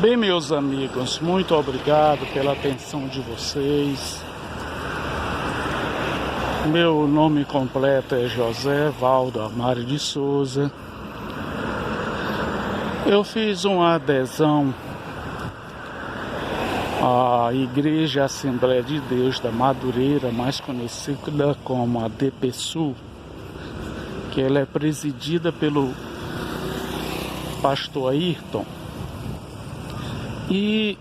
Bem, meus amigos, muito obrigado pela atenção de vocês. Meu nome completo é José Valdo Amaro de Souza. Eu fiz uma adesão à Igreja Assembleia de Deus da Madureira, mais conhecida como a DPSU, que ela é presidida pelo pastor Ayrton. E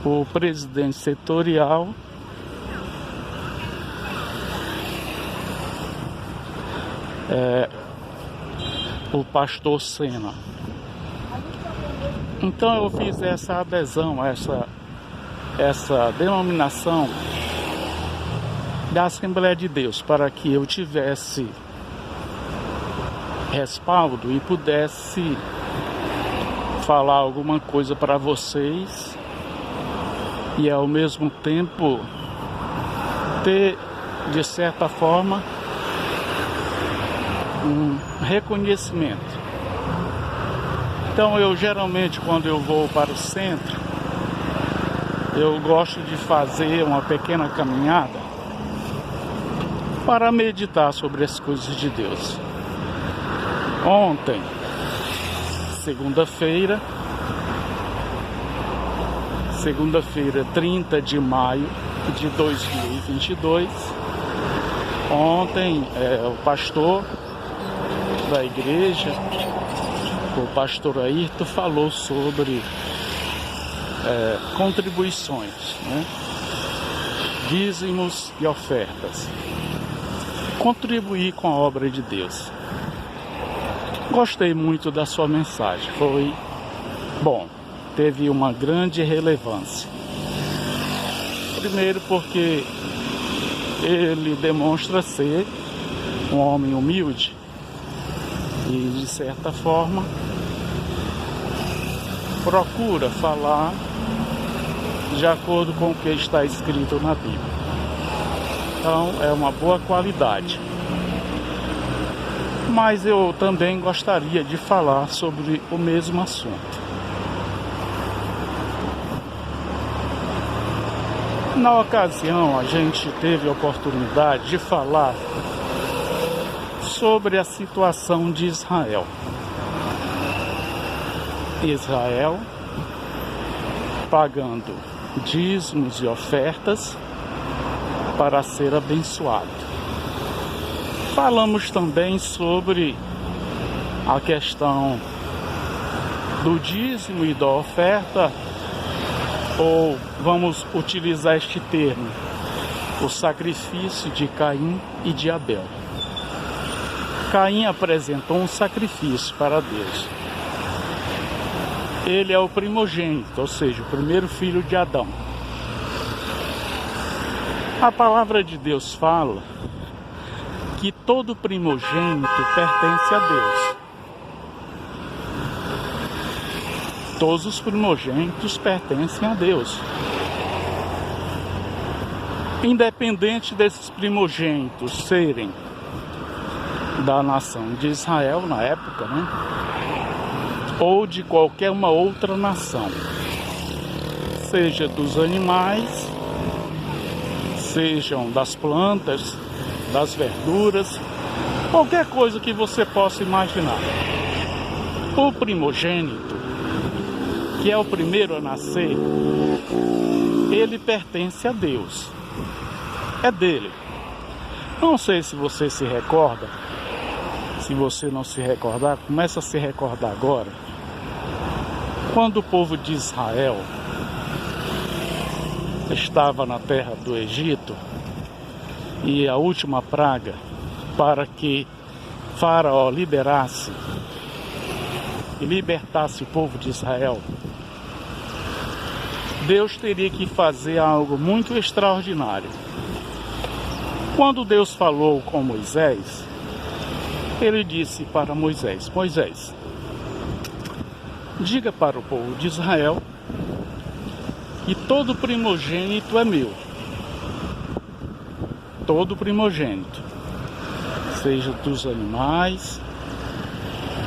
o presidente setorial é o pastor Sena. Então eu fiz essa adesão, essa denominação da Assembleia de Deus, para que eu tivesse respaldo e pudesse falar alguma coisa para vocês e ao mesmo tempo ter, de certa forma, um reconhecimento. Então eu geralmente, quando eu vou para o centro, eu gosto de fazer uma pequena caminhada para meditar sobre as coisas de Deus. Ontem, segunda-feira, 30 de maio de 2022, ontem o pastor da igreja, o pastor Ayrton, falou sobre contribuições, né? Dízimos e ofertas. Contribuir com a obra de Deus. Gostei muito da sua mensagem, foi bom, teve uma grande relevância. Primeiro porque ele demonstra ser um homem humilde e, de certa forma, procura falar de acordo com o que está escrito na Bíblia. Então é uma boa qualidade. Mas eu também gostaria de falar sobre o mesmo assunto. Na ocasião, a gente teve a oportunidade de falar sobre a situação de Israel. Israel pagando dízimos e ofertas para ser abençoado. Falamos também sobre a questão do dízimo e da oferta, ou vamos utilizar este termo, o sacrifício de Caim e de Abel. Caim apresentou um sacrifício para Deus. Ele é o primogênito, ou seja, o primeiro filho de Adão. A palavra de Deus fala que todo primogênito pertence a Deus. Todos os primogênitos pertencem a Deus. Independente desses primogênitos serem da nação de Israel na época, né? Ou de qualquer uma outra nação, seja dos animais, sejam das plantas, das verduras, qualquer coisa que você possa imaginar. O primogênito, que é o primeiro a nascer, ele pertence a Deus. É dele. Não sei se você se recorda. Se você não se recordar, começa a se recordar agora. Quando o povo de Israel estava na terra do Egito, e a última praga, para que Faraó liberasse e libertasse o povo de Israel, Deus teria que fazer algo muito extraordinário. Quando Deus falou com Moisés, ele disse para Moisés: Moisés, diga para o povo de Israel que todo primogênito é meu. Todo primogênito, seja dos animais,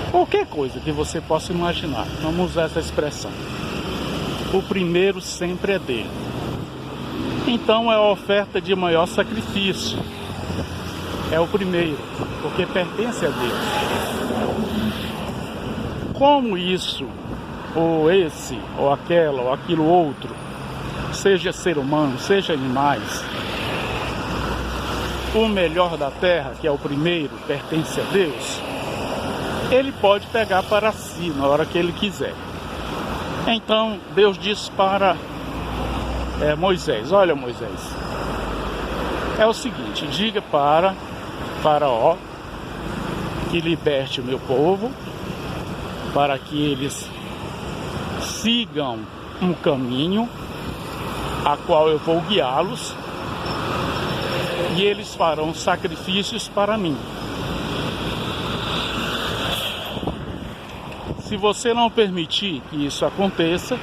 qualquer coisa que você possa imaginar, vamos usar essa expressão. o primeiro sempre é dele. Então é a oferta de maior sacrifício. É o primeiro, porque pertence a Deus. Como isso, ou esse, ou aquela, ou aquilo outro, seja ser humano, seja animais, o melhor da terra, que é o primeiro, pertence a Deus, ele pode pegar para si na hora que ele quiser. Então Deus diz para Moisés: olha, Moisés, é o seguinte, diga para Faraó que liberte o meu povo, para que eles sigam um caminho a qual eu vou guiá-los, e eles farão sacrifícios para mim. Se você não permitir que isso aconteça,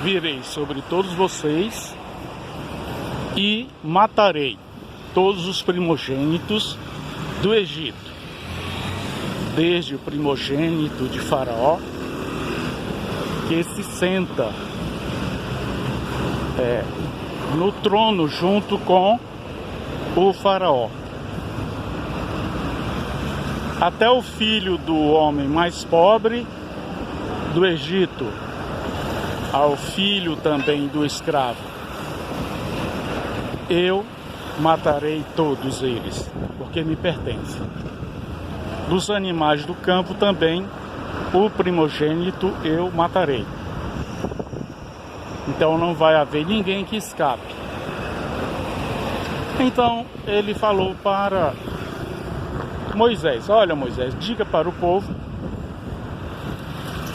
virei sobre todos vocês e matarei todos os primogênitos do Egito, desde o primogênito de Faraó, que se senta no trono junto com o Faraó, até o filho do homem mais pobre do Egito, ao filho também do escravo. Eu matarei todos eles, porque me pertencem. Dos animais do campo também, o primogênito eu matarei. Então não vai haver ninguém que escape. Então ele falou para Moisés: olha, Moisés, diga para o povo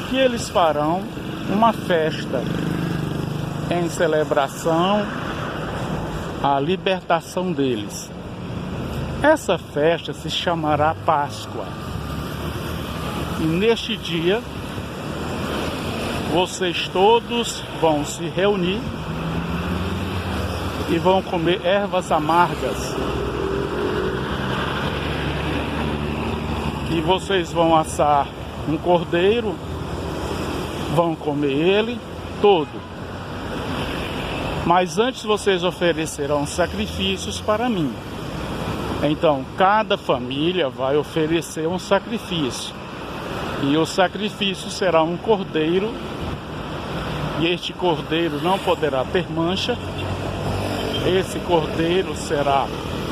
que eles farão uma festa em celebração à libertação deles. Essa festa se chamará Páscoa. E neste dia vocês todos vão se reunir e vão comer ervas amargas. E vocês vão assar um cordeiro, vão comer ele todo. Mas antes vocês oferecerão sacrifícios para mim. Então cada família vai oferecer um sacrifício. E o sacrifício será um cordeiro. E este cordeiro não poderá ter mancha. Esse cordeiro será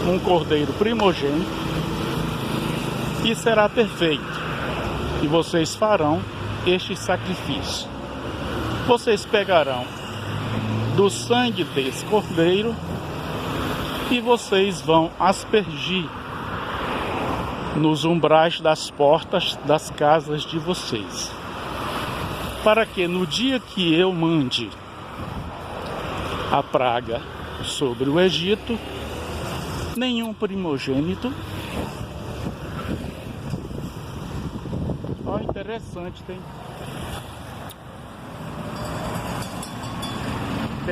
um cordeiro primogênito e será perfeito. E vocês farão este sacrifício. Vocês pegarão do sangue desse cordeiro e vocês vão aspergir nos umbrais das portas das casas de vocês, para que no dia que eu mande a praga sobre o Egito, nenhum primogênito... Ó, interessante, tem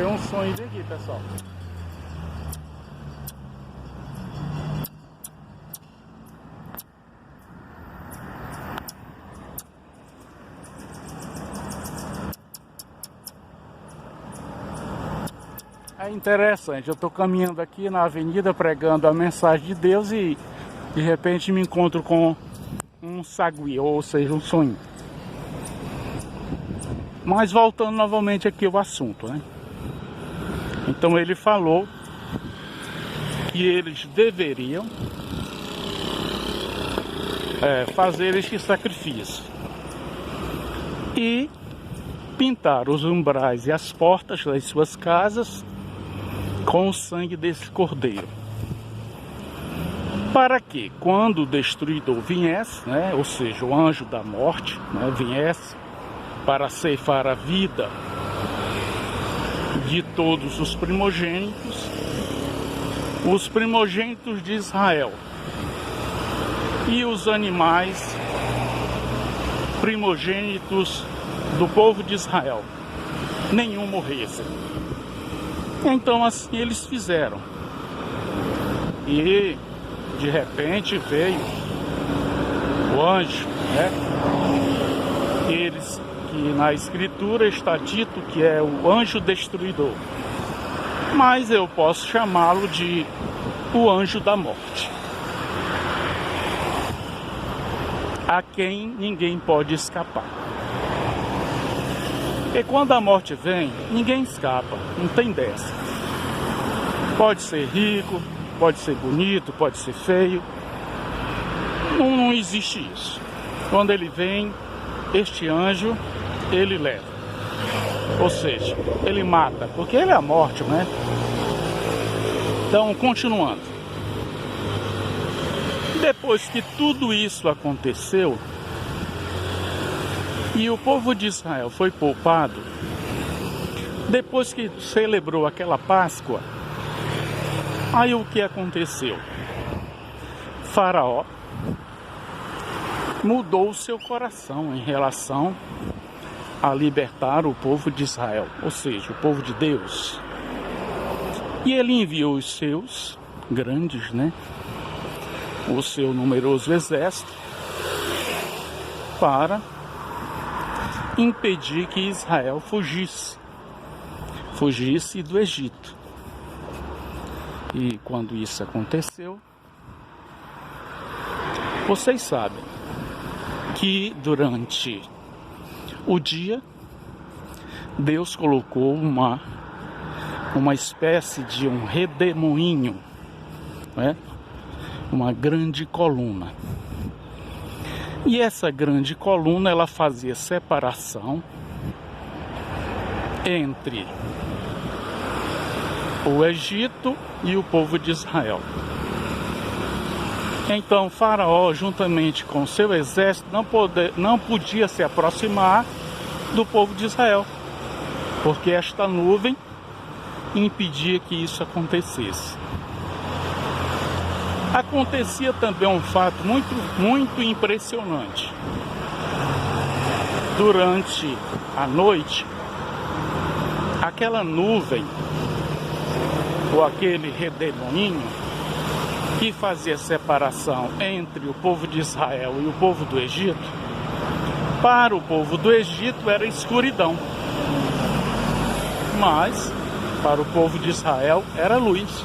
um sonho aqui, pessoal. É interessante, eu estou caminhando aqui na avenida pregando a mensagem de Deus e de repente me encontro com um sagui, ou seja, um sonho. Mas voltando novamente aqui ao assunto, né? Então ele falou que eles deveriam fazer este sacrifício e pintar os umbrais e as portas das suas casas com o sangue desse cordeiro, para que quando o destruidor viesse, né, ou seja, o anjo da morte, né, viesse para ceifar a vida de todos os primogênitos de Israel e os animais primogênitos do povo de Israel, nenhum morresse. Então assim eles fizeram. E de repente veio o anjo, né? Eles que na escritura está dito que é o anjo destruidor, mas eu posso chamá-lo de o anjo da morte, a quem ninguém pode escapar. E quando a morte vem, ninguém escapa, não tem dessa. Pode ser rico, pode ser bonito, pode ser feio, não existe isso. Quando ele vem, este anjo, ele leva, ou seja, ele mata, porque ele é a morte, né? Então, continuando, depois que tudo isso aconteceu e o povo de Israel foi poupado, depois que celebrou aquela Páscoa, aí o que aconteceu? Faraó mudou o seu coração em relação a libertar o povo de Israel, ou seja, o povo de Deus. E ele enviou os seus grandes, o seu numeroso exército para impedir que Israel fugisse do Egito. E quando isso aconteceu, vocês sabem que durante o dia Deus colocou uma espécie de um redemoinho, uma grande coluna. E essa grande coluna, ela fazia separação entre o Egito e o povo de Israel. Então Faraó, juntamente com seu exército, não podia se aproximar do povo de Israel, porque esta nuvem impedia que isso acontecesse. Acontecia também um fato muito impressionante. Durante a noite, aquela nuvem, ou aquele redemoinho, que fazia separação entre o povo de Israel e o povo do Egito, para o povo do Egito era escuridão, mas para o povo de Israel era luz.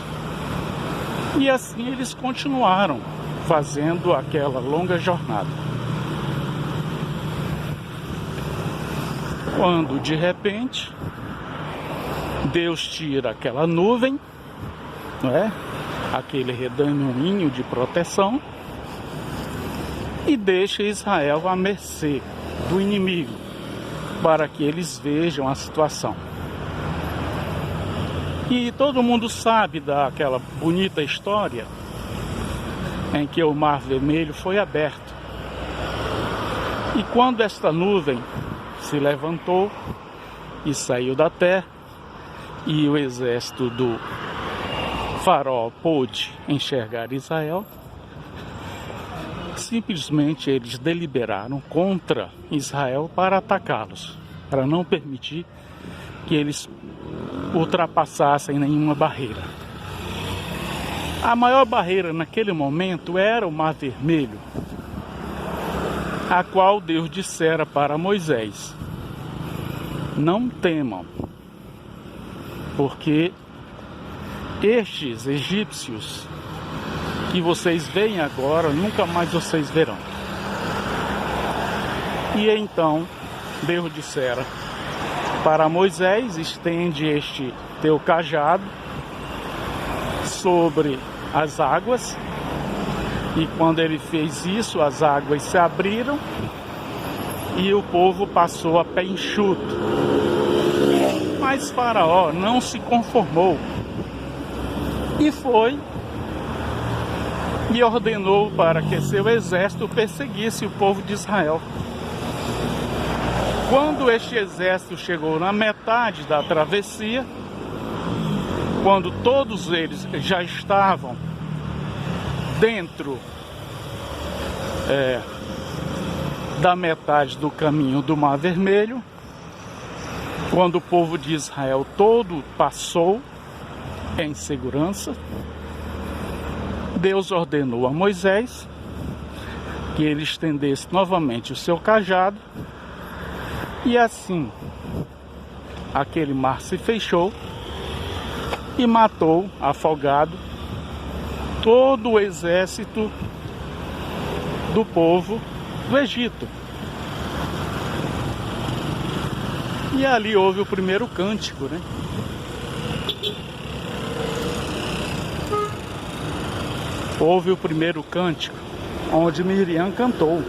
E assim eles continuaram fazendo aquela longa jornada. Quando de repente Deus tira aquela nuvem, aquele redemoinho de proteção, e deixa Israel à mercê do inimigo, para que eles vejam a situação. E todo mundo sabe daquela bonita história em que o Mar Vermelho foi aberto. E quando esta nuvem se levantou e saiu da terra, e o exército do Faraó pôde enxergar Israel, simplesmente eles deliberaram contra Israel para atacá-los, para não permitir que eles ultrapassassem nenhuma barreira. A maior barreira naquele momento era o Mar Vermelho, a qual Deus dissera para Moisés: não temam, porque estes egípcios que vocês veem agora, nunca mais vocês verão. E então Deus dissera para Moisés: estende este teu cajado sobre as águas. E quando ele fez isso, as águas se abriram e o povo passou a pé enxuto. Mas Faraó não se conformou e foi e ordenou para que seu exército perseguisse o povo de Israel. Quando este exército chegou na metade da travessia, quando todos eles já estavam dentro da metade do caminho do Mar Vermelho, quando o povo de Israel todo passou em segurança, Deus ordenou a Moisés que ele estendesse novamente o seu cajado E assim, aquele mar se fechou e matou, afogado, todo o exército do povo do Egito. E ali houve o primeiro cântico, né? Houve o primeiro cântico, onde Miriam cantou.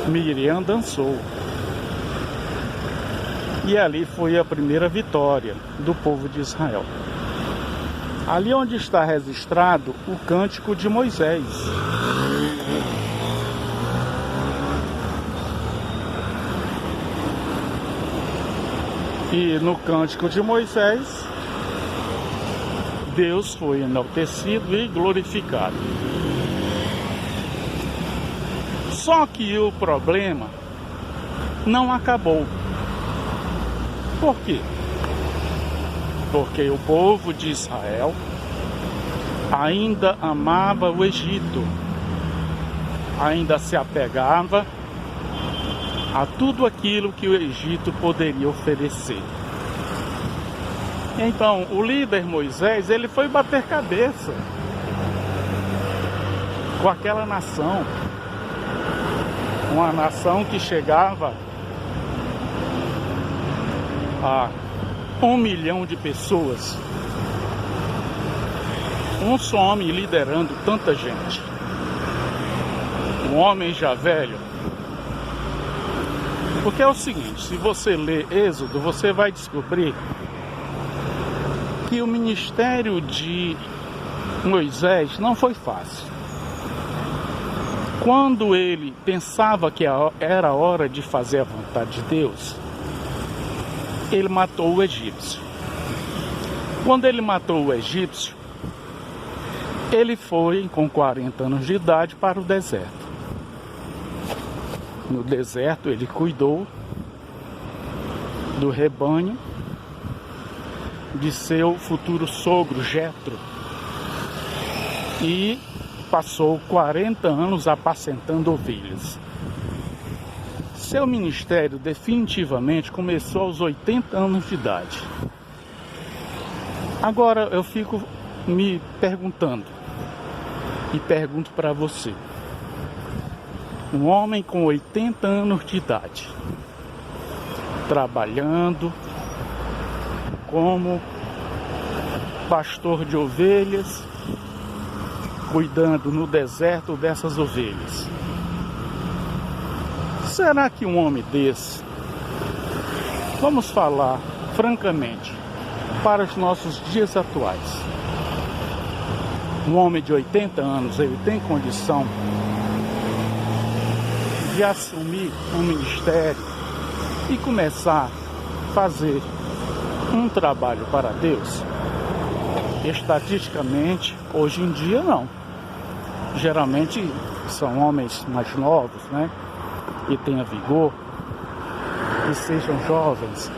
Miriam dançou. E ali foi a primeira vitória do povo de Israel. Ali onde está registrado o cântico de Moisés. E no cântico de Moisés, Deus foi enaltecido e glorificado. Só que o problema não acabou. Por quê? Porque o povo de Israel ainda amava o Egito, ainda se apegava a tudo aquilo que o Egito poderia oferecer. Então, o líder Moisés, ele foi bater cabeça com aquela nação, uma nação que chegava a 1 milhão de pessoas, um só homem liderando tanta gente, um homem já velho. Porque é o seguinte, se você ler Êxodo, você vai descobrir que o ministério de Moisés não foi fácil. Quando ele pensava que era hora de fazer a vontade de Deus, ele matou o egípcio. Quando ele matou o egípcio, ele foi com 40 anos de idade para o deserto. No deserto ele cuidou do rebanho de seu futuro sogro Jetro e passou 40 anos apacentando ovelhas. Seu ministério definitivamente começou aos 80 anos de idade. Agora eu fico me perguntando e pergunto para você: um homem com 80 anos de idade, trabalhando como pastor de ovelhas, cuidando no deserto dessas ovelhas. Será que um homem desse, vamos falar francamente, para os nossos dias atuais, um homem de 80 anos, ele tem condição de assumir um ministério e começar a fazer um trabalho para Deus? Estatisticamente, hoje em dia não. Geralmente são homens mais novos, né? E tenham vigor, e sejam jovens.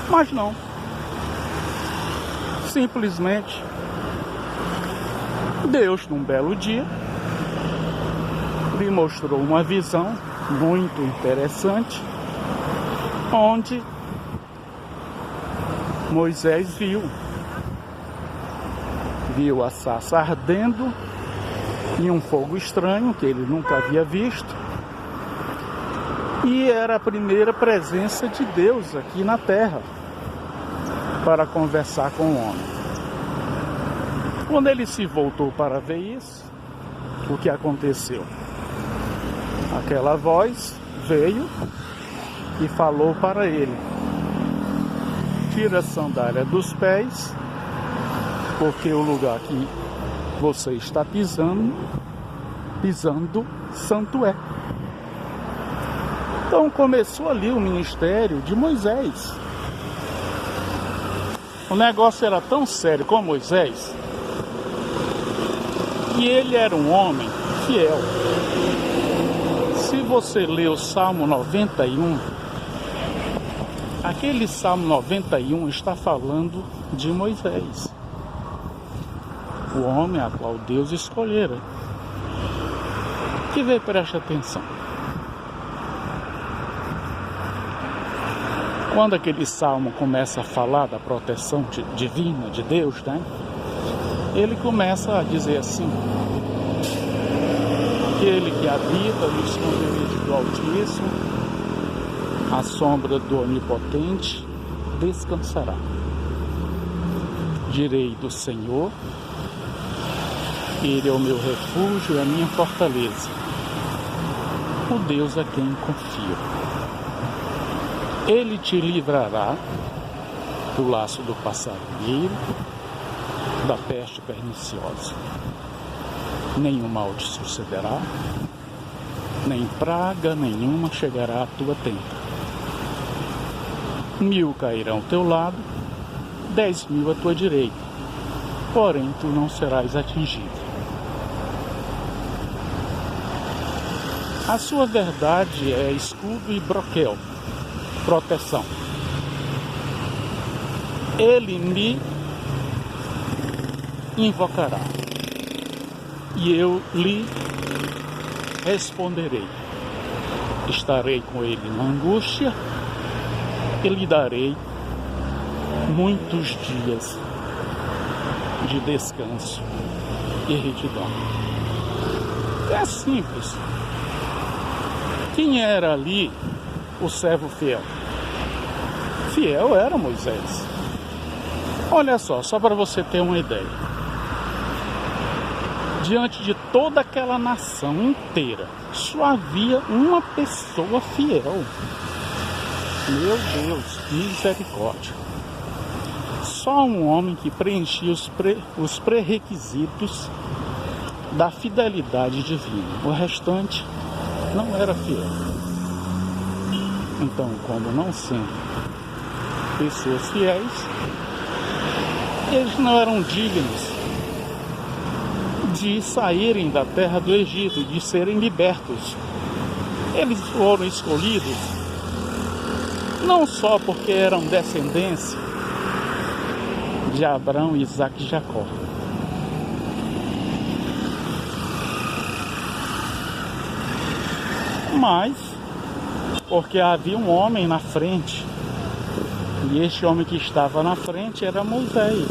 Mas não. Simplesmente Deus, num belo dia, me mostrou uma visão muito interessante, onde Moisés viu a sarça ardendo em um fogo estranho que ele nunca havia visto, e era a primeira presença de Deus aqui na terra para conversar com o homem. Quando ele se voltou para ver isso, o que aconteceu? Aquela voz veio e falou para ele: tira a sandália dos pés, porque o lugar que você está pisando, santo é. Então começou ali o ministério de Moisés. O negócio era tão sério com Moisés, que ele era um homem fiel. Se você ler o Salmo 91, aquele Salmo 91 está falando de Moisés, o homem a qual Deus escolhera. Que vê, preste atenção. Quando aquele salmo começa a falar da proteção divina de Deus, né? Ele começa a dizer assim: aquele que habita no esconderijo do Altíssimo, à sombra do Onipotente, descansará. Direi do Senhor, Ele é o meu refúgio e a minha fortaleza, o Deus a quem confio. Ele te livrará do laço do passarinheiro, da peste perniciosa. Nenhum mal te sucederá, nem praga nenhuma chegará à tua tenda. 1000 cairão ao teu lado, 10.000 à tua direita, porém tu não serás atingido. A sua verdade é escudo e broquel, proteção. Ele me invocará e eu lhe responderei. Estarei com ele na angústia e lhe darei muitos dias de descanso e retidão. É simples. Quem era ali o servo fiel? Fiel era Moisés. Olha só para você ter uma ideia. Diante de toda aquela nação inteira, só havia uma pessoa fiel. Meu Deus, misericórdia. Só um homem que preenchia os pré-requisitos da fidelidade divina. O restante não era fiel. Então, como não sendo pessoas fiéis, eles não eram dignos de saírem da terra do Egito, de serem libertos. Eles foram escolhidos não só porque eram descendência de Abraão, Isaac e Jacó, mas porque havia um homem na frente, e este homem que estava na frente era Moisés.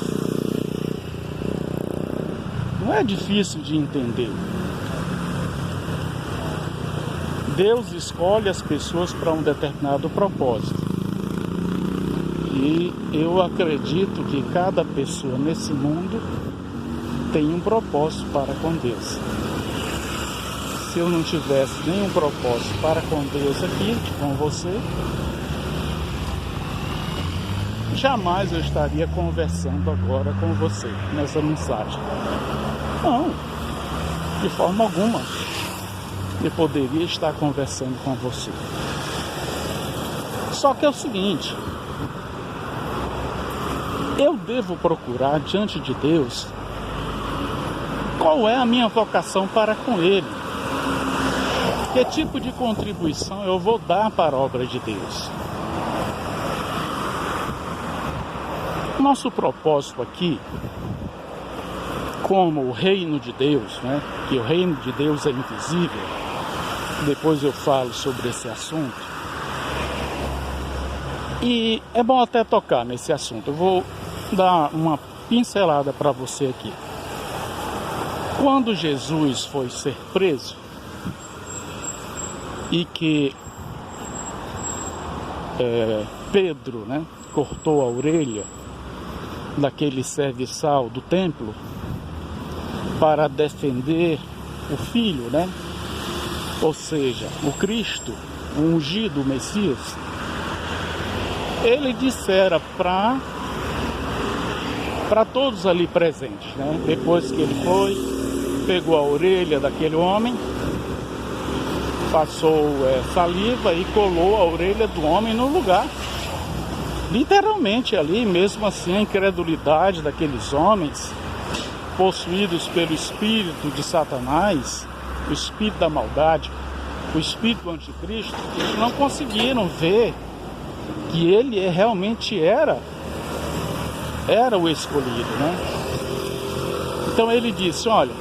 Não é difícil de entender. Deus escolhe as pessoas para um determinado propósito. E eu acredito que cada pessoa nesse mundo tem um propósito para com Deus. Se eu não tivesse nenhum propósito para com Deus aqui, com você, jamais eu estaria conversando agora com você nessa mensagem. Não, de forma alguma eu poderia estar conversando com você. Só que é o seguinte, eu devo procurar diante de Deus qual é a minha vocação para com Ele. Que tipo de contribuição eu vou dar para a obra de Deus? Nosso propósito aqui, como o reino de Deus, né? Que o reino de Deus é invisível, depois eu falo sobre esse assunto. E é bom até tocar nesse assunto. Eu vou dar uma pincelada para você aqui. Quando Jesus foi ser preso, e que Pedro, né, cortou a orelha daquele serviçal do templo para defender o filho, né? Ou seja, o Cristo, o ungido, o Messias. Ele dissera para todos ali presentes, né? Depois que ele foi, pegou a orelha daquele homem, passou saliva e colou a orelha do homem no lugar. Literalmente ali, mesmo assim, a incredulidade daqueles homens, possuídos pelo espírito de Satanás, o espírito da maldade, o espírito do anticristo, eles não conseguiram ver que ele realmente era o escolhido, né? Então ele disse: olha,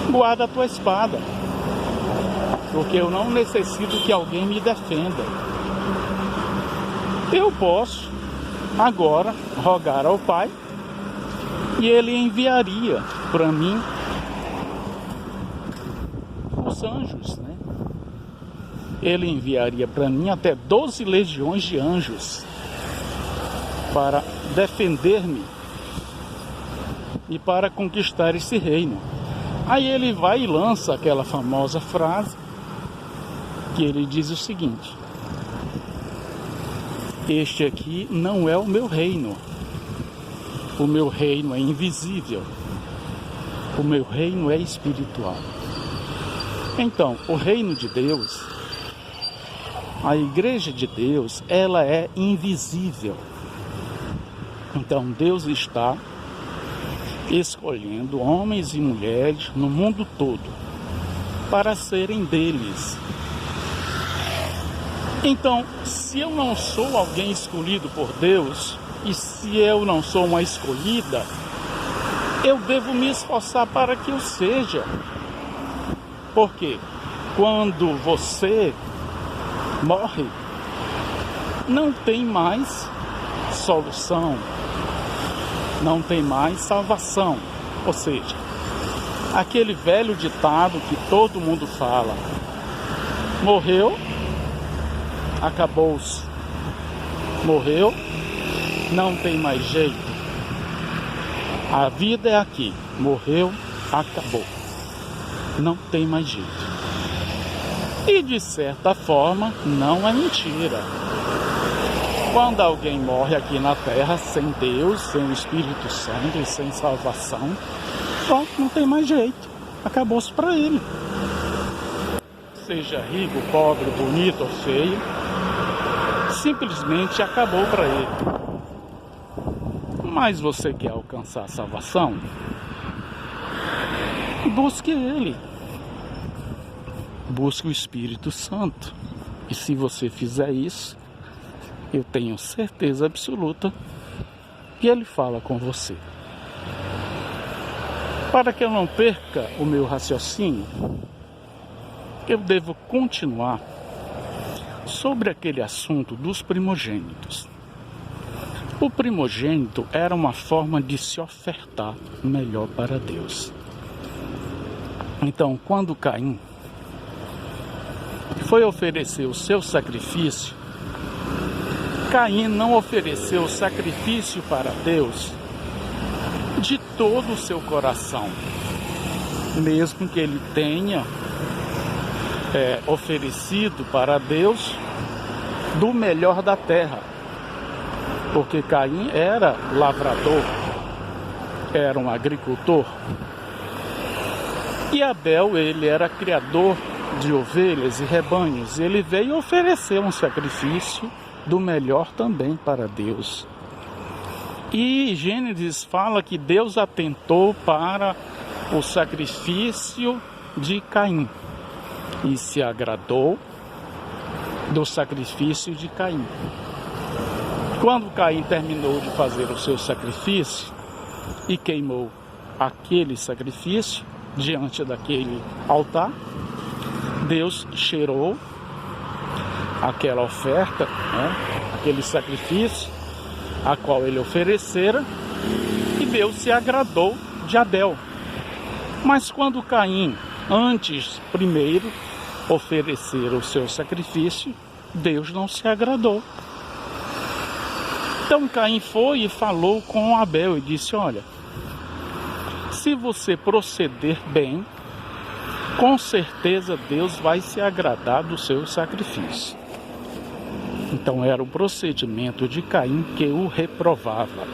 guarda a tua espada, porque eu não necessito que alguém me defenda. eu posso agora rogar ao Pai e Ele enviaria para mim os anjos, né? Ele enviaria para mim até 12 legiões de anjos para defender-me e para conquistar esse reino. Aí ele vai e lança aquela famosa frase que ele diz o seguinte: este aqui não é o meu reino. O meu reino é invisível. O meu reino é espiritual. Então, o reino de Deus, a igreja de Deus, ela é invisível. Então, Deus está escolhendo homens e mulheres no mundo todo para serem deles. Então, se eu não sou alguém escolhido por Deus, e se eu não sou uma escolhida, eu devo me esforçar para que eu seja. Porque quando você morre, não tem mais solução, não tem mais salvação. Ou seja, aquele velho ditado que todo mundo fala: morreu, acabou-se. Morreu, não tem mais jeito. A vida é aqui. Morreu, acabou. Não tem mais jeito. E de certa forma, não é mentira. Quando alguém morre aqui na Terra sem Deus, sem o Espírito Santo e sem salvação, pronto, não tem mais jeito. Acabou-se para ele. Seja rico, pobre, bonito ou feio, simplesmente acabou para ele. Mas você quer alcançar a salvação? Busque Ele. Busque o Espírito Santo. E se você fizer isso, eu tenho certeza absoluta que Ele fala com você. Para que eu não perca o meu raciocínio, eu devo continuar sobre aquele assunto dos primogênitos. O primogênito era uma forma de se ofertar melhor para Deus. Então, quando Caim foi oferecer o seu sacrifício, Caim não ofereceu o sacrifício para Deus de todo o seu coração, mesmo que ele tenha oferecido para Deus do melhor da terra, porque Caim era lavrador, era um agricultor, e Abel, ele era criador de ovelhas e rebanhos. Ele veio oferecer um sacrifício do melhor também para Deus. E Gênesis fala que Deus atentou para o sacrifício de Caim e se agradou do sacrifício de Caim. Quando Caim terminou de fazer o seu sacrifício e queimou aquele sacrifício diante daquele altar, Deus cheirou aquela oferta, aquele sacrifício a qual ele oferecera, e Deus se agradou de Abel. Mas quando Caim, primeiro oferecer o seu sacrifício, Deus não se agradou. Então Caim foi e falou com Abel e disse: olha, se você proceder bem, com certeza Deus vai se agradar do seu sacrifício. Então era o procedimento de Caim que o reprovava.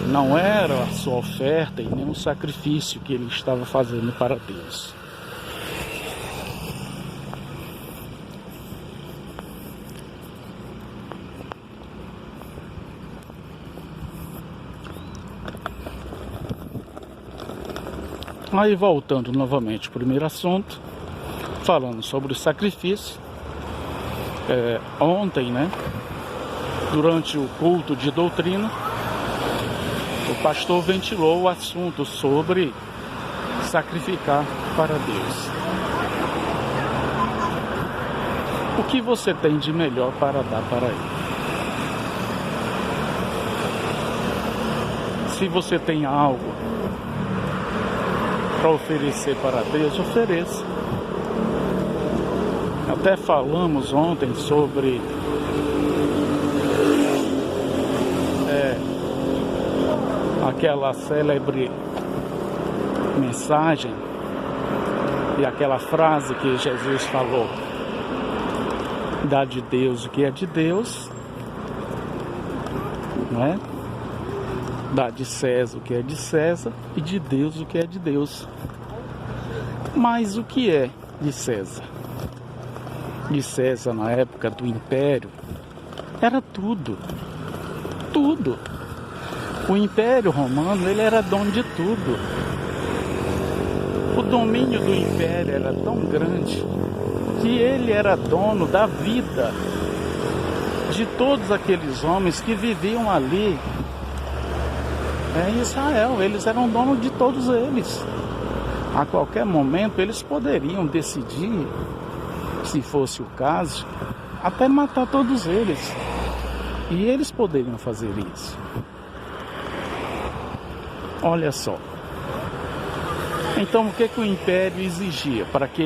Não era a sua oferta e nem o sacrifício que ele estava fazendo para Deus. Aí voltando novamente ao primeiro assunto, falando sobre o sacrifício, ontem, durante o culto de doutrina, o pastor ventilou o assunto sobre sacrificar para Deus. O que você tem de melhor para dar para Ele? Se você tem algo para oferecer para Deus, ofereça. Até falamos ontem sobre aquela célebre mensagem e aquela frase que Jesus falou: dá de Deus o que é de Deus, não é? Dá de César o que é de César e de Deus o que é de Deus. Mas o que é de César? De César, na época do Império, era tudo. Tudo. O Império Romano, ele era dono de tudo. O domínio do Império era tão grande que ele era dono da vida de todos aqueles homens que viviam ali em Israel. Eles eram donos de todos eles. A qualquer momento eles poderiam decidir, se fosse o caso, até matar todos eles. E eles poderiam fazer isso. Olha só. Então o que o Império exigia para que